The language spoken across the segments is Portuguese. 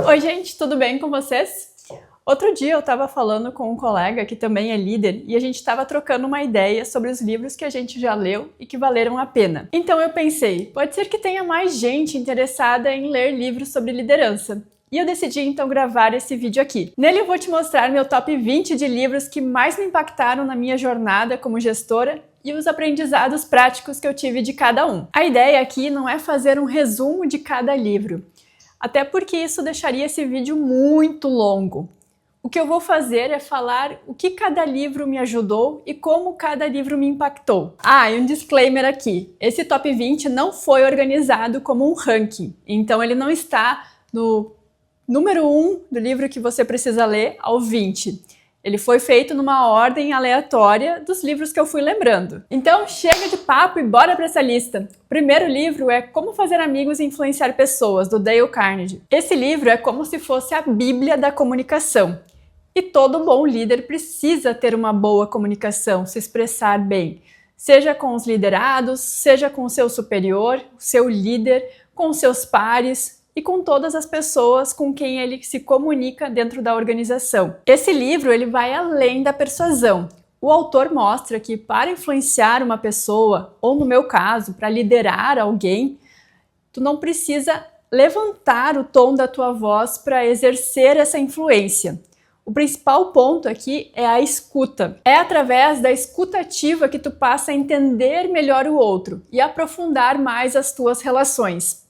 Oi gente, tudo bem com vocês? Outro dia eu estava falando com um colega que também é líder e a gente estava trocando uma ideia sobre os livros que a gente já leu e que valeram a pena. Então eu pensei, pode ser que tenha mais gente interessada em ler livros sobre liderança. E eu decidi então gravar esse vídeo aqui. Nele eu vou te mostrar meu top 20 de livros que mais me impactaram na minha jornada como gestora e os aprendizados práticos que eu tive de cada um. A ideia aqui não é fazer um resumo de cada livro, até porque isso deixaria esse vídeo muito longo. O que eu vou fazer é falar o que cada livro me ajudou e como cada livro me impactou. E um disclaimer aqui, esse top 20 não foi organizado como um ranking, então ele não está no número 1 do livro que você precisa ler ao 20. Ele foi feito numa ordem aleatória dos livros que eu fui lembrando. Então chega de papo e bora para essa lista. O primeiro livro é Como Fazer Amigos e Influenciar Pessoas, do Dale Carnegie. Esse livro é como se fosse a Bíblia da comunicação. E todo bom líder precisa ter uma boa comunicação, se expressar bem. Seja com os liderados, seja com o seu superior, o seu líder, com os seus pares e com todas as pessoas com quem ele se comunica dentro da organização. Esse livro ele vai além da persuasão. O autor mostra que para influenciar uma pessoa, ou no meu caso, para liderar alguém, tu não precisa levantar o tom da tua voz para exercer essa influência. O principal ponto aqui é a escuta. É através da escuta ativa que tu passa a entender melhor o outro e aprofundar mais as tuas relações.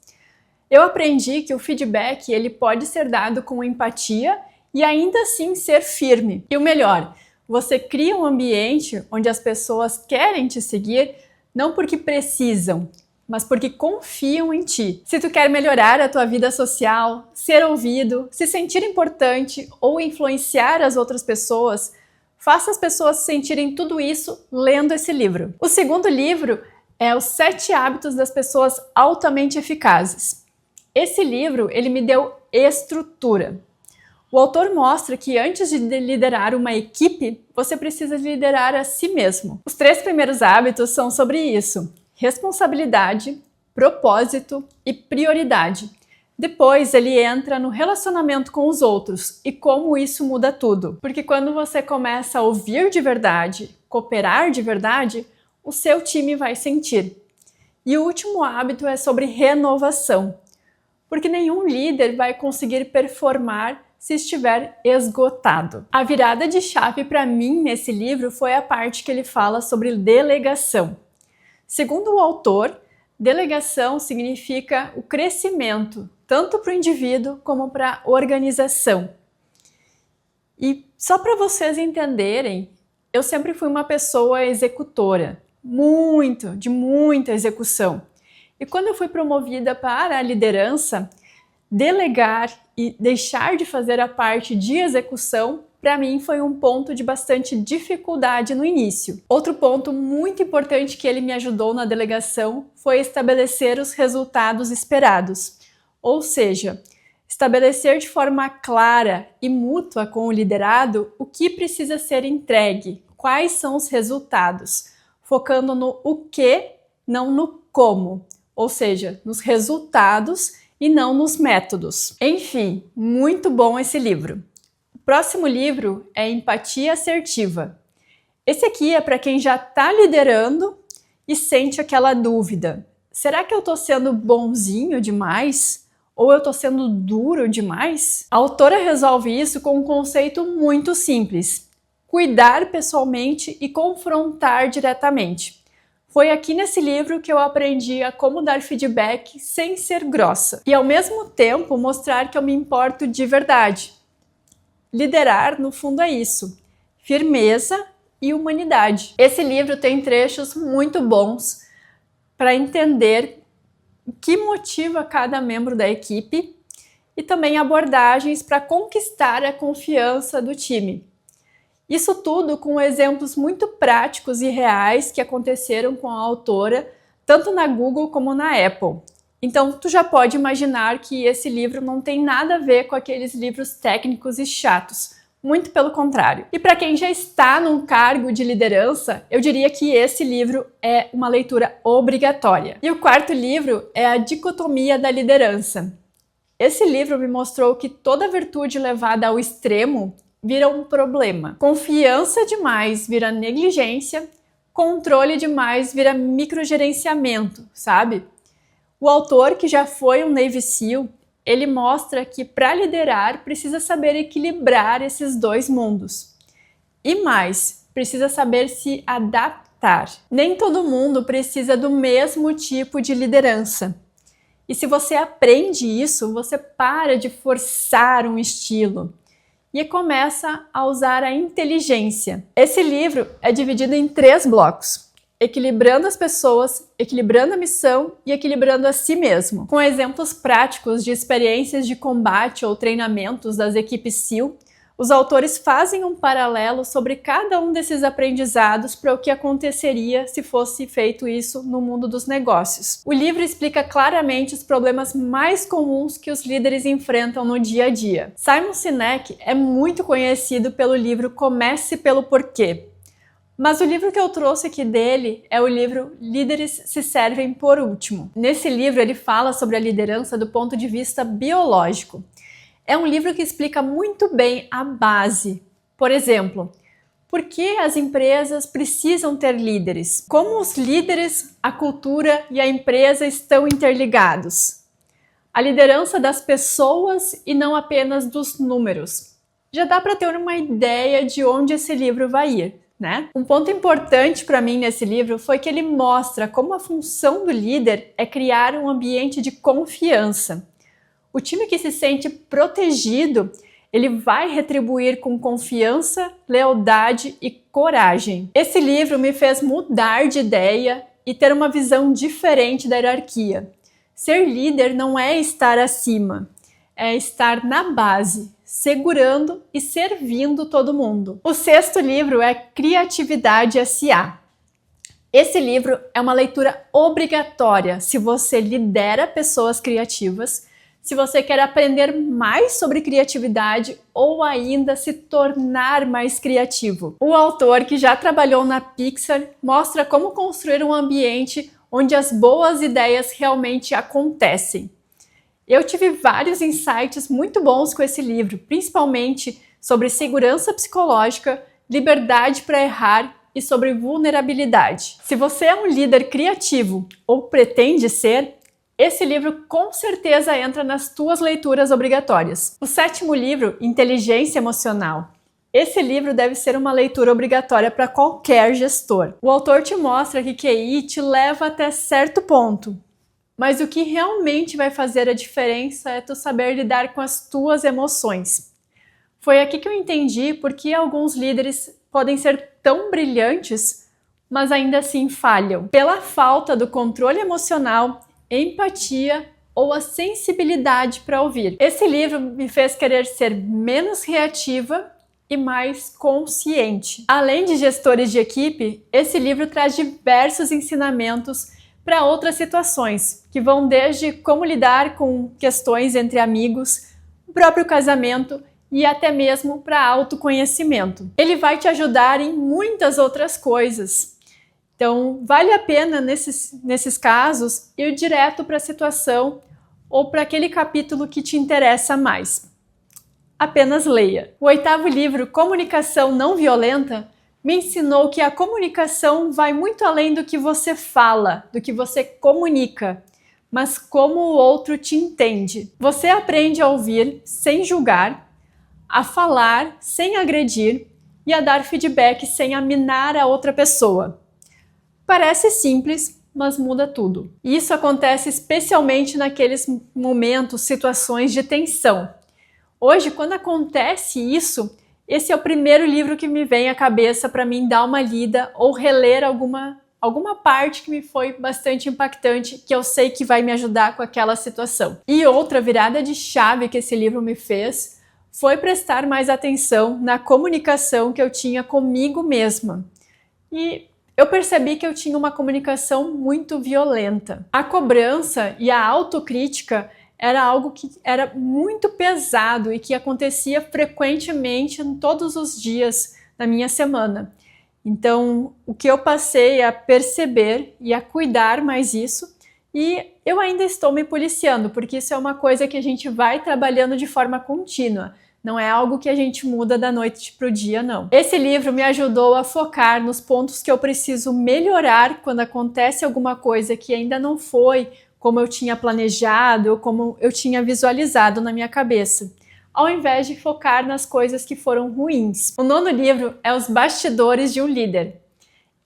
Eu aprendi que o feedback ele pode ser dado com empatia e ainda assim ser firme. E o melhor, você cria um ambiente onde as pessoas querem te seguir não porque precisam, mas porque confiam em ti. Se tu quer melhorar a tua vida social, ser ouvido, se sentir importante ou influenciar as outras pessoas, faça as pessoas sentirem tudo isso lendo esse livro. O segundo livro é Os 7 Hábitos das Pessoas Altamente Eficazes. Esse livro, ele me deu estrutura. O autor mostra que antes de liderar uma equipe, você precisa liderar a si mesmo. Os 3 primeiros hábitos são sobre isso: responsabilidade, propósito e prioridade. Depois ele entra no relacionamento com os outros e como isso muda tudo. Porque quando você começa a ouvir de verdade, cooperar de verdade, o seu time vai sentir. E o último hábito é sobre renovação. Porque nenhum líder vai conseguir performar se estiver esgotado. A virada de chave para mim nesse livro foi a parte que ele fala sobre delegação. Segundo o autor, delegação significa o crescimento, tanto para o indivíduo como para a organização. E só para vocês entenderem, eu sempre fui uma pessoa executora, de muita execução. E quando eu fui promovida para a liderança, delegar e deixar de fazer a parte de execução, para mim foi um ponto de bastante dificuldade no início. Outro ponto muito importante que ele me ajudou na delegação foi estabelecer os resultados esperados. Ou seja, estabelecer de forma clara e mútua com o liderado o que precisa ser entregue, quais são os resultados, focando no o que, não no como. Ou seja, nos resultados e não nos métodos. Enfim, muito bom esse livro. O próximo livro é Empatia Assertiva. Esse aqui é para quem já está liderando e sente aquela dúvida. Será que eu estou sendo bonzinho demais? Ou eu estou sendo duro demais? A autora resolve isso com um conceito muito simples: cuidar pessoalmente e confrontar diretamente. Foi aqui nesse livro que eu aprendi a como dar feedback sem ser grossa e ao mesmo tempo mostrar que eu me importo de verdade. Liderar, no fundo, é isso: firmeza e humanidade. Esse livro tem trechos muito bons para entender o que motiva cada membro da equipe e também abordagens para conquistar a confiança do time. Isso tudo com exemplos muito práticos e reais que aconteceram com a autora, tanto na Google como na Apple. Então, tu já pode imaginar que esse livro não tem nada a ver com aqueles livros técnicos e chatos. Muito pelo contrário. E para quem já está num cargo de liderança, eu diria que esse livro é uma leitura obrigatória. E o quarto livro é A Dicotomia da Liderança. Esse livro me mostrou que toda virtude levada ao extremo vira um problema. Confiança demais vira negligência, controle demais vira microgerenciamento, sabe? O autor, que já foi um Navy SEAL, ele mostra que para liderar precisa saber equilibrar esses dois mundos. E mais, precisa saber se adaptar. Nem todo mundo precisa do mesmo tipo de liderança. E se você aprende isso, você para de forçar um estilo e começa a usar a inteligência. Esse livro é dividido em 3 blocos: equilibrando as pessoas, equilibrando a missão e equilibrando a si mesmo. Com exemplos práticos de experiências de combate ou treinamentos das equipes SEAL, os autores fazem um paralelo sobre cada um desses aprendizados para o que aconteceria se fosse feito isso no mundo dos negócios. O livro explica claramente os problemas mais comuns que os líderes enfrentam no dia a dia. Simon Sinek é muito conhecido pelo livro Comece pelo Porquê. Mas o livro que eu trouxe aqui dele é o livro Líderes se Servem por Último. Nesse livro ele fala sobre a liderança do ponto de vista biológico. É um livro que explica muito bem a base. Por exemplo, por que as empresas precisam ter líderes? Como os líderes, a cultura e a empresa estão interligados? A liderança das pessoas e não apenas dos números. Já dá para ter uma ideia de onde esse livro vai ir, né? Um ponto importante para mim nesse livro foi que ele mostra como a função do líder é criar um ambiente de confiança. O time que se sente protegido, ele vai retribuir com confiança, lealdade e coragem. Esse livro me fez mudar de ideia e ter uma visão diferente da hierarquia. Ser líder não é estar acima, é estar na base, segurando e servindo todo mundo. O 6º livro é Criatividade S.A. Esse livro é uma leitura obrigatória se você lidera pessoas criativas, se você quer aprender mais sobre criatividade ou ainda se tornar mais criativo. O autor, que já trabalhou na Pixar, mostra como construir um ambiente onde as boas ideias realmente acontecem. Eu tive vários insights muito bons com esse livro, principalmente sobre segurança psicológica, liberdade para errar e sobre vulnerabilidade. Se você é um líder criativo ou pretende ser, esse livro com certeza entra nas tuas leituras obrigatórias. O 7º livro, Inteligência Emocional. Esse livro deve ser uma leitura obrigatória para qualquer gestor. O autor te mostra que QI te leva até certo ponto, mas o que realmente vai fazer a diferença é tu saber lidar com as tuas emoções. Foi aqui que eu entendi por que alguns líderes podem ser tão brilhantes, mas ainda assim falham. Pela falta do controle emocional, empatia ou a sensibilidade para ouvir. Esse livro me fez querer ser menos reativa e mais consciente. Além de gestores de equipe, esse livro traz diversos ensinamentos para outras situações, que vão desde como lidar com questões entre amigos, o próprio casamento e até mesmo para autoconhecimento. Ele vai te ajudar em muitas outras coisas. Então, vale a pena, nesses casos, ir direto para a situação ou para aquele capítulo que te interessa mais. Apenas leia. O 8º livro, Comunicação Não Violenta, me ensinou que a comunicação vai muito além do que você fala, do que você comunica, mas como o outro te entende. Você aprende a ouvir sem julgar, a falar sem agredir e a dar feedback sem aminar a outra pessoa. Parece simples, mas muda tudo. E isso acontece especialmente naqueles momentos, situações de tensão. Hoje, quando acontece isso, esse é o primeiro livro que me vem à cabeça para mim dar uma lida ou reler alguma parte que me foi bastante impactante, que eu sei que vai me ajudar com aquela situação. E outra virada de chave que esse livro me fez foi prestar mais atenção na comunicação que eu tinha comigo mesma. E eu percebi que eu tinha uma comunicação muito violenta. A cobrança e a autocrítica era algo que era muito pesado e que acontecia frequentemente em todos os dias da minha semana. Então, o que eu passei a perceber e a cuidar mais isso, e Eu ainda estou me policiando, porque isso é uma coisa que a gente vai trabalhando de forma contínua. Não é algo que a gente muda da noite para o dia, não. Esse livro me ajudou a focar nos pontos que eu preciso melhorar quando acontece alguma coisa que ainda não foi como eu tinha planejado ou como eu tinha visualizado na minha cabeça, ao invés de focar nas coisas que foram ruins. O 9º livro é Os Bastidores de um Líder.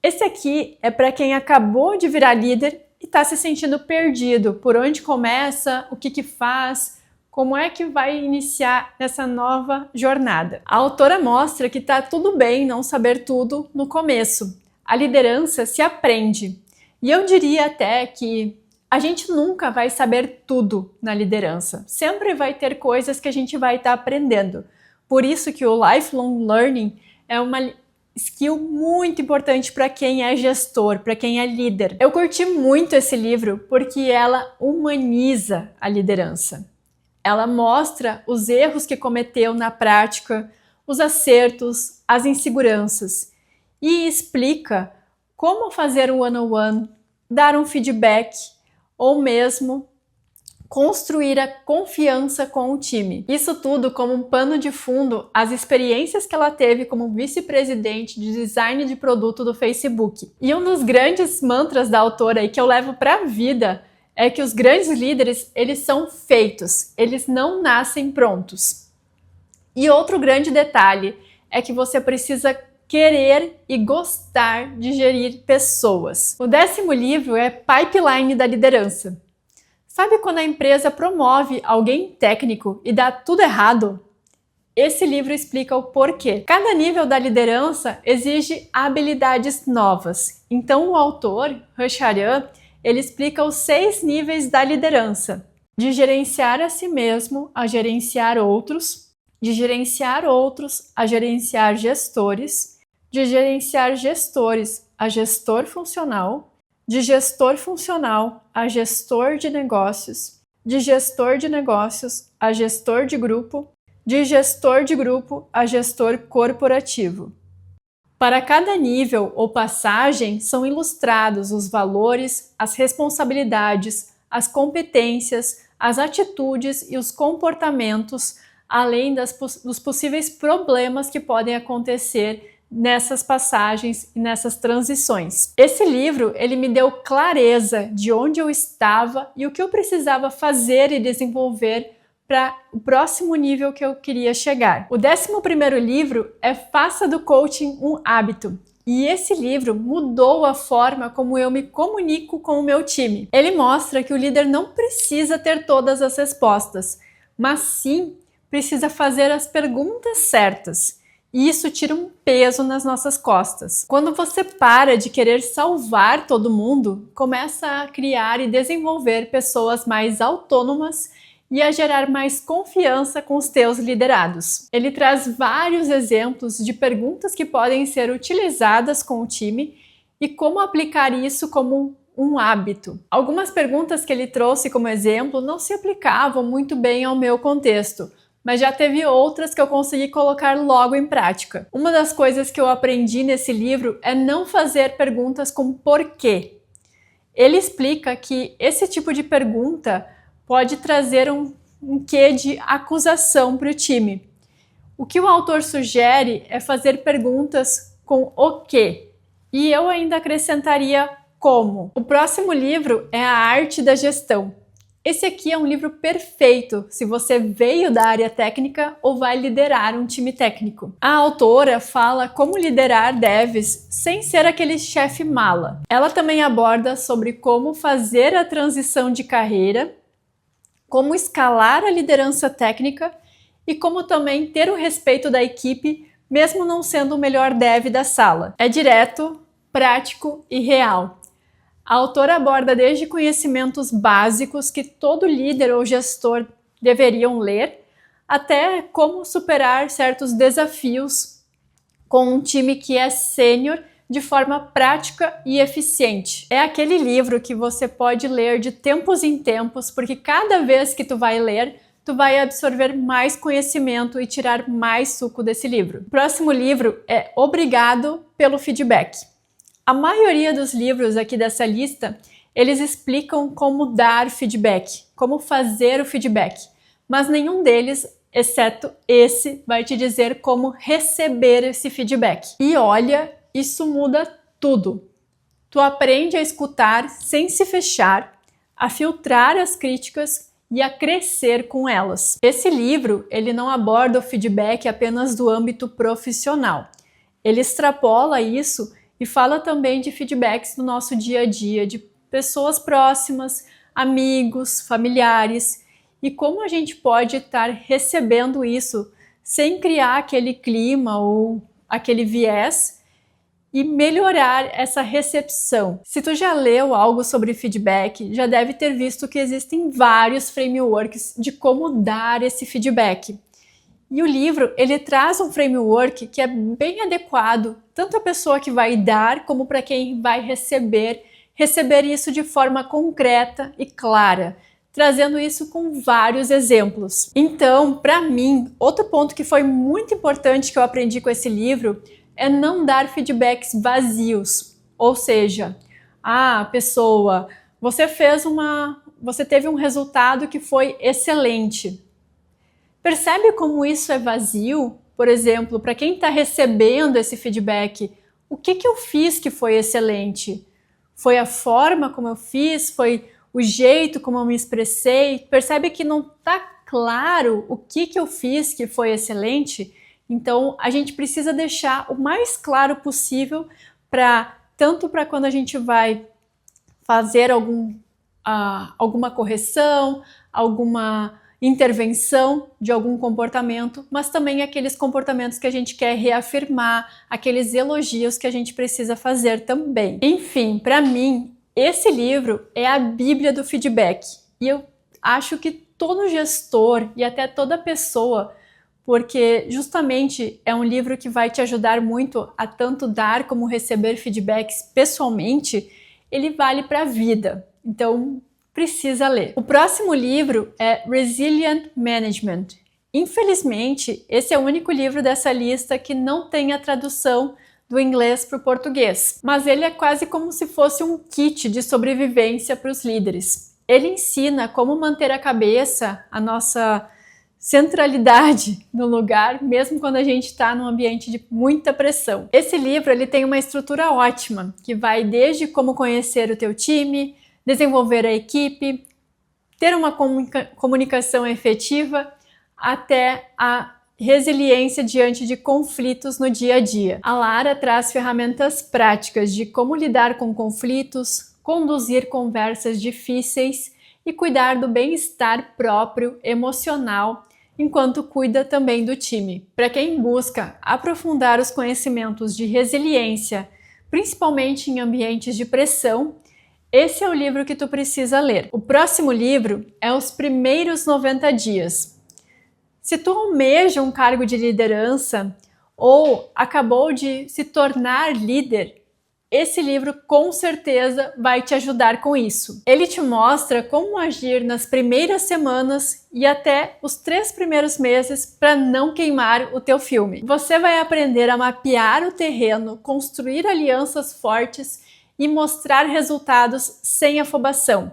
Esse aqui é para quem acabou de virar líder e está se sentindo perdido. Por onde começa, o que faz, como é que vai iniciar essa nova jornada. A autora mostra que está tudo bem não saber tudo no começo. A liderança se aprende. E eu diria até que a gente nunca vai saber tudo na liderança. Sempre vai ter coisas que a gente vai estar aprendendo. Por isso que o lifelong learning é uma skill muito importante para quem é gestor, para quem é líder. Eu curti muito esse livro porque ela humaniza a liderança. Ela mostra os erros que cometeu na prática, os acertos, as inseguranças e explica como fazer um one-on-one, dar um feedback ou mesmo construir a confiança com o time. Isso tudo como um pano de fundo as experiências que ela teve como vice-presidente de design de produto do Facebook. E um dos grandes mantras da autora e que eu levo para a vida é que os grandes líderes, eles são feitos, eles não nascem prontos. E outro grande detalhe é que você precisa querer e gostar de gerir pessoas. O 10º livro é Pipeline da Liderança. Sabe quando a empresa promove alguém técnico e dá tudo errado? Esse livro explica o porquê. Cada nível da liderança exige habilidades novas. Então o autor, Rucharian, ele explica os 6 níveis da liderança. De gerenciar a si mesmo a gerenciar outros, de gerenciar outros a gerenciar gestores, de gerenciar gestores a gestor funcional, de gestor funcional a gestor de negócios, de gestor de negócios a gestor de grupo, de gestor de grupo a gestor corporativo. Para cada nível ou passagem são ilustrados os valores, as responsabilidades, as competências, as atitudes e os comportamentos, além dos possíveis problemas que podem acontecer nessas passagens e nessas transições. Esse livro, ele me deu clareza de onde eu estava e o que eu precisava fazer e desenvolver para o próximo nível que eu queria chegar. O 11º livro é Faça do Coaching um Hábito. E esse livro mudou a forma como eu me comunico com o meu time. Ele mostra que o líder não precisa ter todas as respostas, mas sim precisa fazer as perguntas certas. E isso tira um peso nas nossas costas. Quando você para de querer salvar todo mundo, começa a criar e desenvolver pessoas mais autônomas e a gerar mais confiança com os teus liderados. Ele traz vários exemplos de perguntas que podem ser utilizadas com o time e como aplicar isso como um hábito. Algumas perguntas que ele trouxe como exemplo não se aplicavam muito bem ao meu contexto, mas já teve outras que eu consegui colocar logo em prática. Uma das coisas que eu aprendi nesse livro é não fazer perguntas com porquê. Ele explica que esse tipo de pergunta pode trazer um quê de acusação para o time. O que o autor sugere é fazer perguntas com o quê. E eu ainda acrescentaria como. O próximo livro é A Arte da Gestão. Esse aqui é um livro perfeito se você veio da área técnica ou vai liderar um time técnico. A autora fala como liderar devs sem ser aquele chefe mala. Ela também aborda sobre como fazer a transição de carreira, como escalar a liderança técnica e como também ter o respeito da equipe, mesmo não sendo o melhor dev da sala. É direto, prático e real. A autora aborda desde conhecimentos básicos que todo líder ou gestor deveriam ler, até como superar certos desafios com um time que é sênior de forma prática e eficiente. É aquele livro que você pode ler de tempos em tempos, porque cada vez que tu vai ler, tu vai absorver mais conhecimento e tirar mais suco desse livro. O próximo livro é Obrigado pelo Feedback. A maioria dos livros aqui dessa lista, eles explicam como dar feedback, como fazer o feedback, mas nenhum deles, exceto esse, vai te dizer como receber esse feedback. E olha, isso muda tudo. Tu aprende a escutar sem se fechar, a filtrar as críticas e a crescer com elas. Esse livro, ele não aborda o feedback apenas do âmbito profissional. Ele extrapola isso e fala também de feedbacks no nosso dia a dia, de pessoas próximas, amigos, familiares, e como a gente pode estar recebendo isso sem criar aquele clima ou aquele viés e melhorar essa recepção. Se tu já leu algo sobre feedback, já deve ter visto que existem vários frameworks de como dar esse feedback. E o livro, ele traz um framework que é bem adequado, tanto a pessoa que vai dar, como para quem vai receber isso de forma concreta e clara, trazendo isso com vários exemplos. Então, para mim, outro ponto que foi muito importante que eu aprendi com esse livro é não dar feedbacks vazios. Ou seja, pessoa, você teve um resultado que foi excelente. Percebe como isso é vazio? Por exemplo, para quem está recebendo esse feedback, o que eu fiz que foi excelente? Foi a forma como eu fiz? Foi o jeito como eu me expressei? Percebe que não está claro o que eu fiz que foi excelente? Então, a gente precisa deixar o mais claro possível tanto para quando a gente vai fazer alguma correção, alguma intervenção de algum comportamento, mas também aqueles comportamentos que a gente quer reafirmar, aqueles elogios que a gente precisa fazer também. Enfim, para mim, esse livro é a Bíblia do feedback. E eu acho que todo gestor e até toda pessoa, porque justamente é um livro que vai te ajudar muito a tanto dar como receber feedbacks pessoalmente, ele vale para a vida. Então, precisa ler. O próximo livro é Resilient Management. Infelizmente, esse é o único livro dessa lista que não tem a tradução do inglês para o português, mas ele é quase como se fosse um kit de sobrevivência para os líderes. Ele ensina como manter a cabeça, a nossa centralidade no lugar, mesmo quando a gente está num ambiente de muita pressão. Esse livro ele tem uma estrutura ótima, que vai desde como conhecer o teu time, desenvolver a equipe, ter uma comunicação efetiva, até a resiliência diante de conflitos no dia a dia. A Lara traz ferramentas práticas de como lidar com conflitos, conduzir conversas difíceis e cuidar do bem-estar próprio, emocional, enquanto cuida também do time. Para quem busca aprofundar os conhecimentos de resiliência, principalmente em ambientes de pressão, esse é o livro que tu precisa ler. O próximo livro é Os Primeiros 90 Dias. Se tu almeja um cargo de liderança ou acabou de se tornar líder, esse livro com certeza vai te ajudar com isso. Ele te mostra como agir nas primeiras semanas e até os 3 primeiros meses para não queimar o teu filme. Você vai aprender a mapear o terreno, construir alianças fortes e mostrar resultados sem afobação.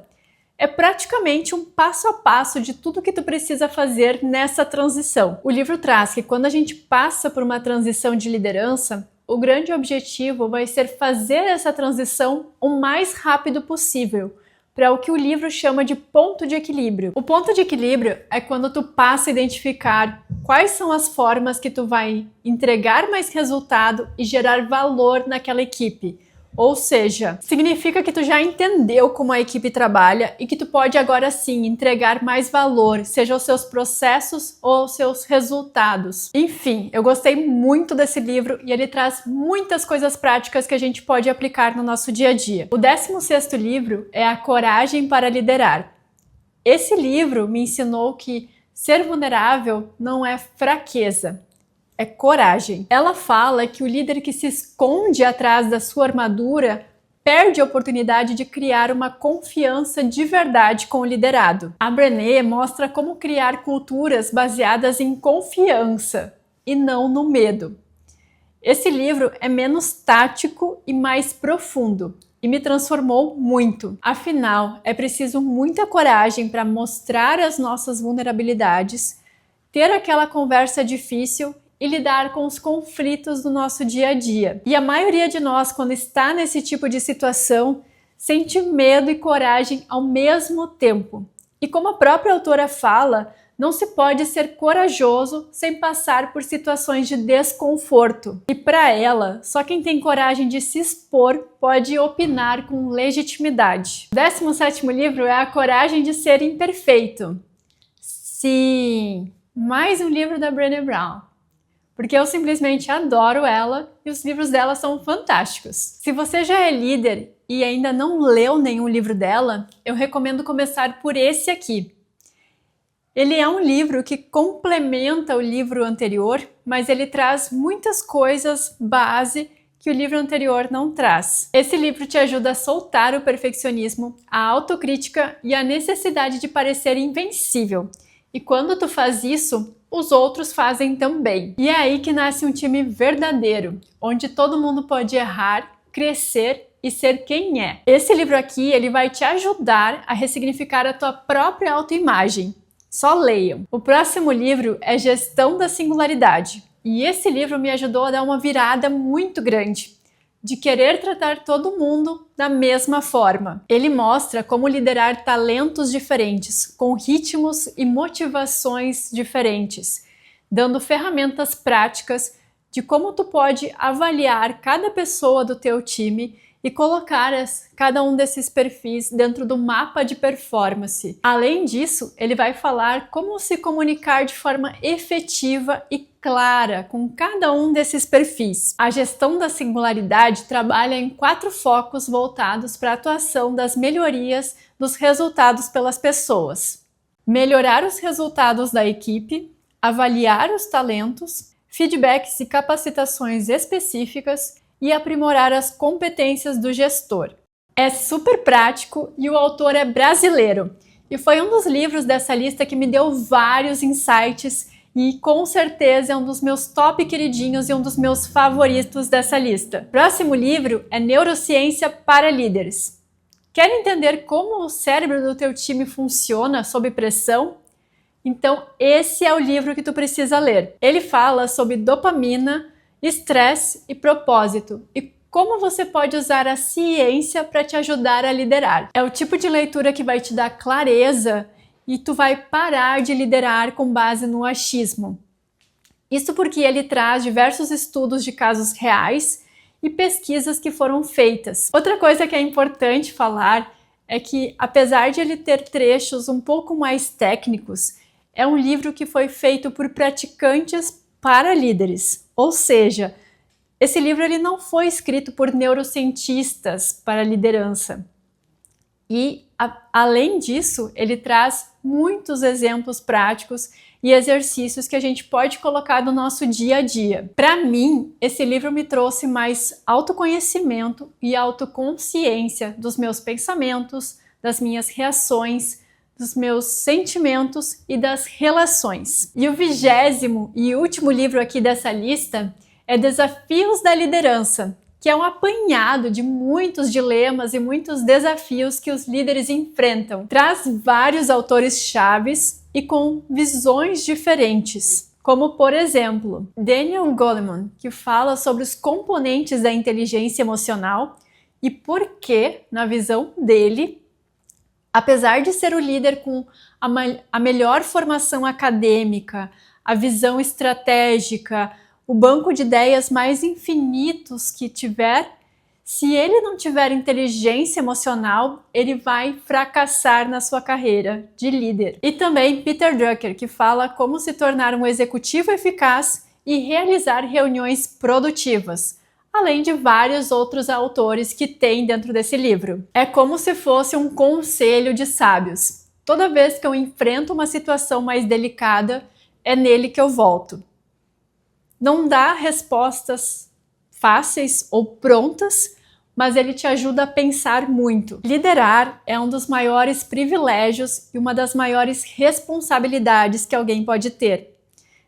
É praticamente um passo a passo de tudo que tu precisa fazer nessa transição. O livro traz que quando a gente passa por uma transição de liderança, o grande objetivo vai ser fazer essa transição o mais rápido possível, para o que o livro chama de ponto de equilíbrio. O ponto de equilíbrio é quando tu passa a identificar quais são as formas que tu vai entregar mais resultado e gerar valor naquela equipe. Ou seja, significa que tu já entendeu como a equipe trabalha e que tu pode agora sim entregar mais valor, seja os seus processos ou os seus resultados. Enfim, eu gostei muito desse livro e ele traz muitas coisas práticas que a gente pode aplicar no nosso dia a dia. O 16º livro é A Coragem para Liderar. Esse livro me ensinou que ser vulnerável não é fraqueza, é coragem. Ela fala que o líder que se esconde atrás da sua armadura perde a oportunidade de criar uma confiança de verdade com o liderado. A Brené mostra como criar culturas baseadas em confiança e não no medo. Esse livro é menos tático e mais profundo. e me transformou muito. Afinal, é preciso muita coragem para mostrar as nossas vulnerabilidades, ter aquela conversa difícil e lidar com os conflitos do nosso dia a dia. E a maioria de nós, quando está nesse tipo de situação, sente medo e coragem ao mesmo tempo. E como a própria autora fala, não se pode ser corajoso sem passar por situações de desconforto. E para ela, só quem tem coragem de se expor pode opinar com legitimidade. O 17º livro é A Coragem de Ser Imperfeito. Sim, mais um livro da Brené Brown. Porque eu simplesmente adoro ela e os livros dela são fantásticos. Se você já é líder e ainda não leu nenhum livro dela, eu recomendo começar por esse aqui. Ele é um livro que complementa o livro anterior, mas ele traz muitas coisas base que o livro anterior não traz. Esse livro te ajuda a soltar o perfeccionismo, a autocrítica e a necessidade de parecer invencível. E quando tu faz isso, os outros fazem também. E é aí que nasce um time verdadeiro, onde todo mundo pode errar, crescer e ser quem é. Esse livro aqui, ele vai te ajudar a ressignificar a tua própria autoimagem. Só leiam. O próximo livro é Gestão da Singularidade. E esse livro me ajudou a dar uma virada muito grande, de querer tratar todo mundo da mesma forma. Ele mostra como liderar talentos diferentes, com ritmos e motivações diferentes, dando ferramentas práticas de como tu pode avaliar cada pessoa do teu time e colocar cada um desses perfis dentro do mapa de performance. Além disso, ele vai falar como se comunicar de forma efetiva e clara com cada um desses perfis. A gestão da singularidade trabalha em 4 focos voltados para a atuação das melhorias dos resultados pelas pessoas. Melhorar os resultados da equipe, avaliar os talentos, feedbacks e capacitações específicas e aprimorar as competências do gestor. É super prático e o autor é brasileiro. E foi um dos livros dessa lista que me deu vários insights e com certeza é um dos meus top queridinhos e um dos meus favoritos dessa lista. Próximo livro é Neurociência para Líderes. Quer entender como o cérebro do teu time funciona sob pressão? Então esse é o livro que tu precisa ler. Ele fala sobre dopamina, estresse e propósito, e como você pode usar a ciência para te ajudar a liderar. É o tipo de leitura que vai te dar clareza e tu vai parar de liderar com base no achismo. Isso porque ele traz diversos estudos de casos reais e pesquisas que foram feitas. Outra coisa que é importante falar é que, apesar de ele ter trechos um pouco mais técnicos, é um livro que foi feito por praticantes para líderes. Ou seja, esse livro ele não foi escrito por neurocientistas para liderança. E, além disso, ele traz muitos exemplos práticos e exercícios que a gente pode colocar no nosso dia a dia. Para mim, esse livro me trouxe mais autoconhecimento e autoconsciência dos meus pensamentos, das minhas reações, dos meus sentimentos e das relações. E o 20º e último livro aqui dessa lista é Desafios da Liderança, que é um apanhado de muitos dilemas e muitos desafios que os líderes enfrentam. Traz vários autores chaves e com visões diferentes, como por exemplo, Daniel Goleman, que fala sobre os componentes da inteligência emocional e por que, na visão dele, apesar de ser o líder com a melhor formação acadêmica, a visão estratégica, o banco de ideias mais infinitos que tiver, se ele não tiver inteligência emocional, ele vai fracassar na sua carreira de líder. E também Peter Drucker, que fala como se tornar um executivo eficaz e realizar reuniões produtivas, além de vários outros autores que tem dentro desse livro. É como se fosse um conselho de sábios. Toda vez que eu enfrento uma situação mais delicada, é nele que eu volto. Não dá respostas fáceis ou prontas, mas ele te ajuda a pensar muito. Liderar é um dos maiores privilégios e uma das maiores responsabilidades que alguém pode ter.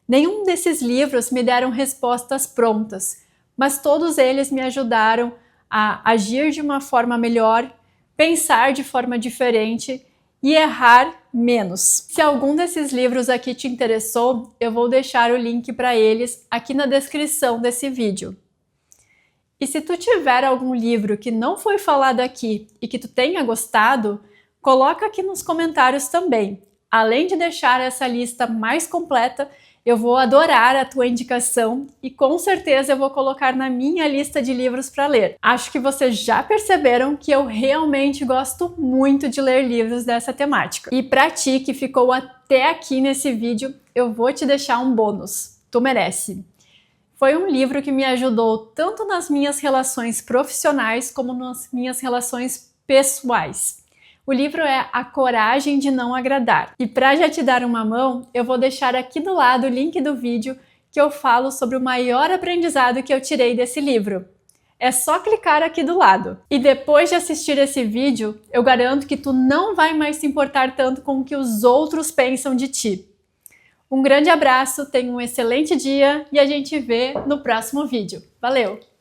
Nenhum desses livros me deram respostas prontas, mas todos eles me ajudaram a agir de uma forma melhor, pensar de forma diferente e errar menos. Se algum desses livros aqui te interessou, eu vou deixar o link para eles aqui na descrição desse vídeo. E se tu tiver algum livro que não foi falado aqui e que tu tenha gostado, coloca aqui nos comentários também. Além de deixar essa lista mais completa, eu vou adorar a tua indicação e com certeza eu vou colocar na minha lista de livros para ler. Acho que vocês já perceberam que eu realmente gosto muito de ler livros dessa temática. E para ti que ficou até aqui nesse vídeo, eu vou te deixar um bônus. Tu merece! Foi um livro que me ajudou tanto nas minhas relações profissionais como nas minhas relações pessoais. O livro é A Coragem de Não Agradar. E para já te dar uma mão, eu vou deixar aqui do lado o link do vídeo que eu falo sobre o maior aprendizado que eu tirei desse livro. É só clicar aqui do lado. E depois de assistir esse vídeo, eu garanto que tu não vai mais se importar tanto com o que os outros pensam de ti. Um grande abraço, tenha um excelente dia e a gente vê no próximo vídeo. Valeu!